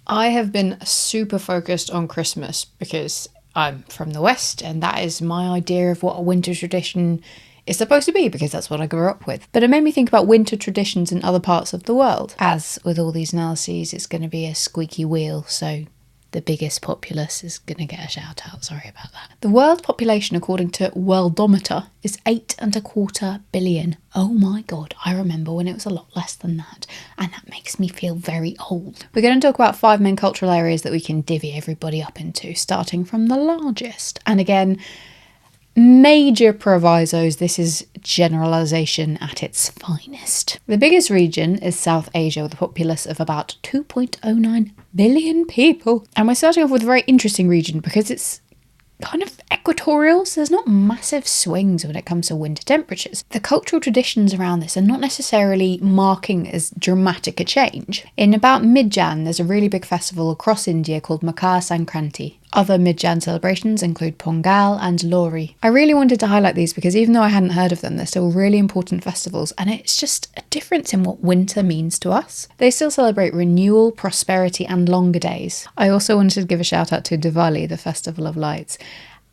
I have been super focused on Christmas because I'm from the West and that is my idea of what a winter tradition is supposed to be, because that's what I grew up with. But it made me think about winter traditions in other parts of the world. As with all these analyses, it's going to be a squeaky wheel, so the biggest populace is going to get a shout out. Sorry about that. The world population, according to Worldometer, is 8.25 billion. Oh my god, I remember when it was a lot less than that, and that makes me feel very old. We're going to talk about 5 main cultural areas that we can divvy everybody up into, starting from the largest. And again, major provisos, this is generalization at its finest. The biggest region is South Asia, with a populace of about 2.09 billion people. And we're starting off with a very interesting region because it's kind of equatorial, so there's not massive swings when it comes to winter temperatures. The cultural traditions around this are not necessarily marking as dramatic a change. In about mid-Jan, there's a really big festival across India called Makar Sankranti. Other mid-Jan celebrations include Pongal and Lohri. I really wanted to highlight these because even though I hadn't heard of them, they're still really important festivals, and it's just a difference in what winter means to us. They still celebrate renewal, prosperity and longer days. I also wanted to give a shout out to Diwali, the Festival of Lights,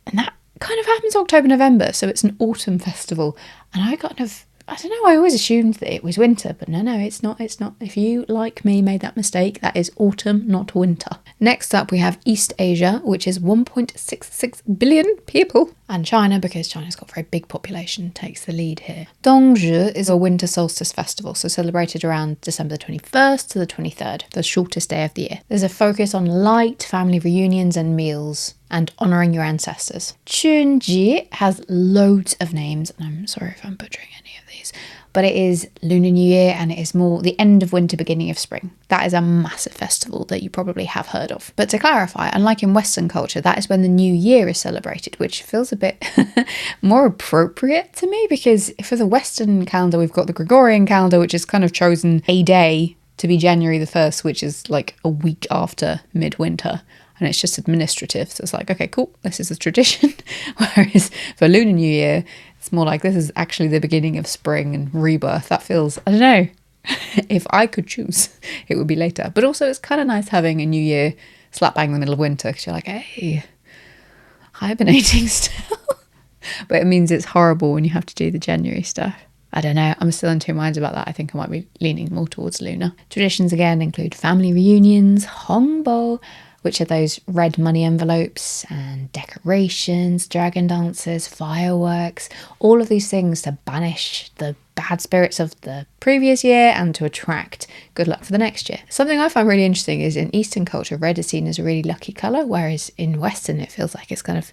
and that kind of happens October, November, so it's an autumn festival, and I don't know, I always assumed that it was winter, but no, it's not. If you, like me, made that mistake, that is autumn, not winter. Next up, we have East Asia, which is 1.66 billion people. And China, because China's got a very big population, takes the lead here. Dongzhi is a winter solstice festival, so celebrated around December the 21st to the 23rd, the shortest day of the year. There's a focus on light, family reunions and meals, and honouring your ancestors. Chunji has loads of names, and I'm sorry if I'm butchering any of these, but it is Lunar New Year and it is more the end of winter, beginning of spring. That is a massive festival that you probably have heard of. But to clarify, unlike in Western culture, that is when the new year is celebrated, which feels a bit more appropriate to me, because for the Western calendar, we've got the Gregorian calendar, which is kind of chosen a day to be January the 1st, which is like a week after midwinter. And it's just administrative. So it's like, okay, cool, this is a tradition. Whereas for Lunar New Year, it's more like this is actually the beginning of spring and rebirth. That feels, I don't know, if I could choose, it would be later. But also it's kind of nice having a new year slap bang in the middle of winter, because you're like, hey, hibernating still. But it means it's horrible when you have to do the January stuff. I don't know, I'm still in two minds about that. I think I might be leaning more towards lunar. Traditions again include family reunions, Hongbo, which are those red money envelopes, and decorations, dragon dances, fireworks, all of these things to banish the bad spirits of the previous year and to attract good luck for the next year. Something I find really interesting is in Eastern culture, red is seen as a really lucky colour, whereas in Western it feels like it's kind of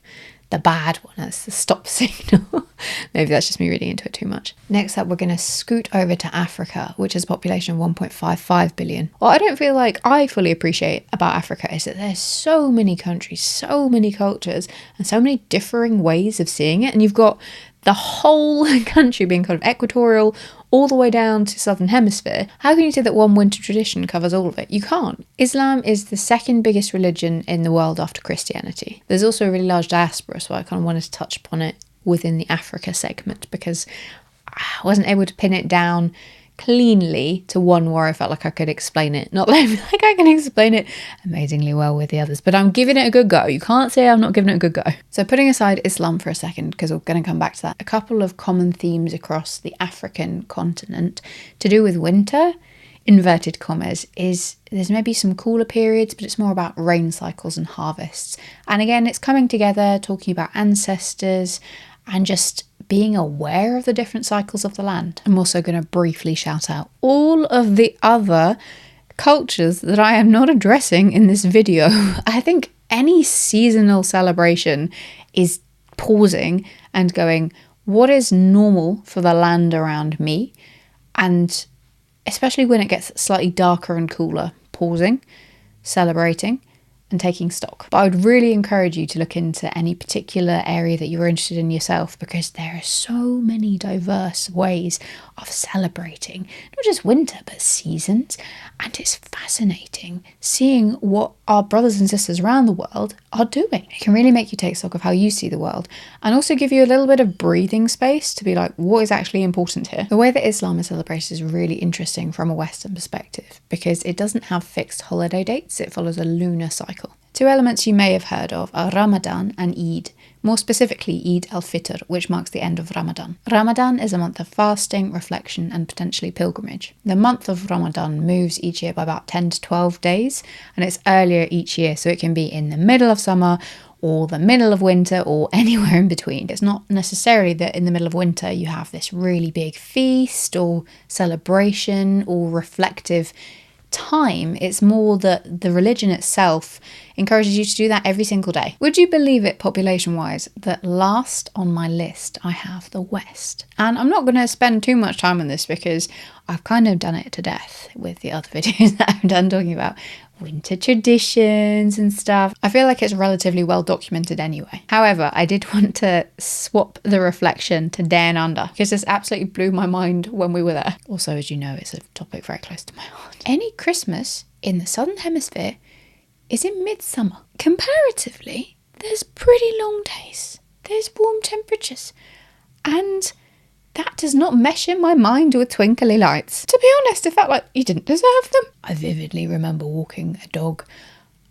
the bad one, as the stop signal. Maybe that's just me reading into it too much. Next up, we're going to scoot over to Africa, which has a population of 1.55 billion. What I don't feel like I fully appreciate about Africa is that there's so many countries, so many cultures, and so many differing ways of seeing it. And you've got the whole country being kind of equatorial all the way down to southern hemisphere. How can you say that one winter tradition covers all of it? You can't. Islam is the second biggest religion in the world after Christianity. There's also a really large diaspora, so I kind of wanted to touch upon it within the Africa segment, because I wasn't able to pin it down cleanly to one where I felt like I could explain it. Not like I can explain it amazingly well with the others, but I'm giving it a good go. You can't say I'm not giving it a good go. So putting aside Islam for a second, because we're going to come back to that, a couple of common themes across the African continent to do with winter, inverted commas, is there's maybe some cooler periods, but it's more about rain cycles and harvests. And again, it's coming together, talking about ancestors and just being aware of the different cycles of the land. I'm also going to briefly shout out all of the other cultures that I am not addressing in this video. I think any seasonal celebration is pausing and going, what is normal for the land around me? And especially when it gets slightly darker and cooler, pausing, celebrating, and taking stock. But I would really encourage you to look into any particular area that you're interested in yourself, because there are so many diverse ways of celebrating not just winter but seasons, and it's fascinating seeing what our brothers and sisters around the world are doing. It can really make you take stock of how you see the world, and also give you a little bit of breathing space to be like, what is actually important here? The way that Islam is celebrated is really interesting from a Western perspective, because it doesn't have fixed holiday dates, it follows a lunar cycle. Two elements you may have heard of are Ramadan and Eid, more specifically Eid al-Fitr, which marks the end of Ramadan. Ramadan is a month of fasting, reflection, and potentially pilgrimage. The month of Ramadan moves each year by about 10 to 12 days, and it's earlier each year, so it can be in the middle of summer or the middle of winter or anywhere in between. It's not necessarily that in the middle of winter you have this really big feast or celebration or reflective time. It's more that the religion itself encourages you to do that every single day. Would you believe it, population wise, that last on my list I have the West? And I'm not going to spend too much time on this because I've kind of done it to death with the other videos that I've done talking about winter traditions and stuff. I feel like it's relatively well documented anyway. However, I did want to swap the reflection to Down Under because this absolutely blew my mind when we were there. Also, as you know, it's a topic very close to my heart. Any Christmas in the Southern Hemisphere is in midsummer. Comparatively, there's pretty long days. There's warm temperatures. And that does not mesh in my mind with twinkly lights. To be honest, it felt like you didn't deserve them. I vividly remember walking a dog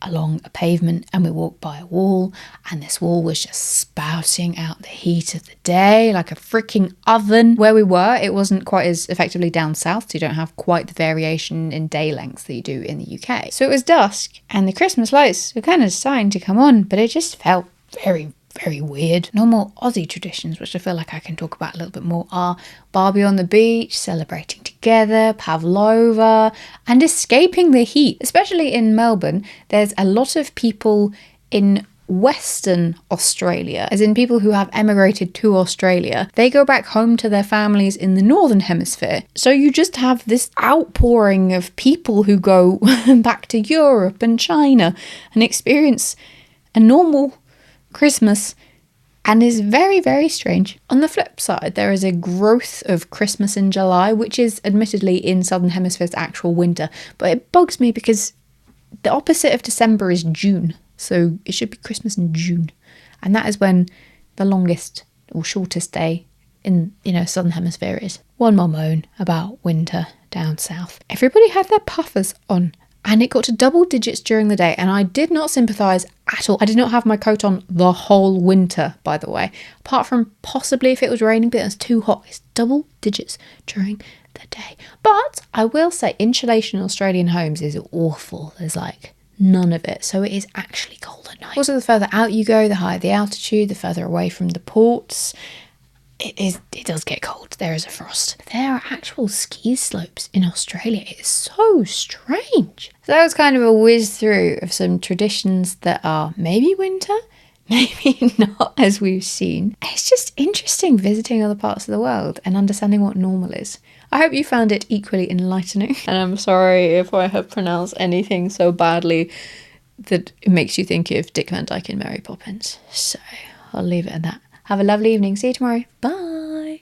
along a pavement, and we walked by a wall, and this wall was just spouting out the heat of the day like a freaking oven. Where we were, it wasn't quite as effectively down south, so you don't have quite the variation in day lengths that you do in the UK. So it was dusk, and the Christmas lights were kind of starting to come on, but it just felt very weird. Normal Aussie traditions, which I feel like I can talk about a little bit more, are Barbie on the beach, celebrating together, pavlova, and escaping the heat. Especially in Melbourne, there's a lot of people in Western Australia, as in people who have emigrated to Australia. They go back home to their families in the Northern Hemisphere. So you just have this outpouring of people who go back to Europe and China and experience a normal Christmas, and is very strange. On the flip side, there is a growth of Christmas in July, which is admittedly in Southern Hemisphere's actual winter, but it bugs me because the opposite of December is June, so it should be Christmas in June, and that is when the longest or shortest day in Southern Hemisphere is. One more moan about winter down south. Everybody had their puffers on, and it got to double digits during the day, and I did not sympathise at all. I did not have my coat on the whole winter, by the way, apart from possibly if it was raining, but it was too hot. It's double digits during the day. But I will say insulation in Australian homes is awful. There's like none of it, so it is actually cold at night. Also, the further out you go, the higher the altitude, the further away from the ports, it does get cold. There is a frost. There are actual ski slopes in Australia. It is so strange. So that was kind of a whiz through of some traditions that are maybe winter, maybe not, as we've seen. It's just interesting visiting other parts of the world and understanding what normal is. I hope you found it equally enlightening. And I'm sorry if I have pronounced anything so badly that it makes you think of Dick Van Dyke and Mary Poppins. So I'll leave it at that. Have a lovely evening. See you tomorrow. Bye.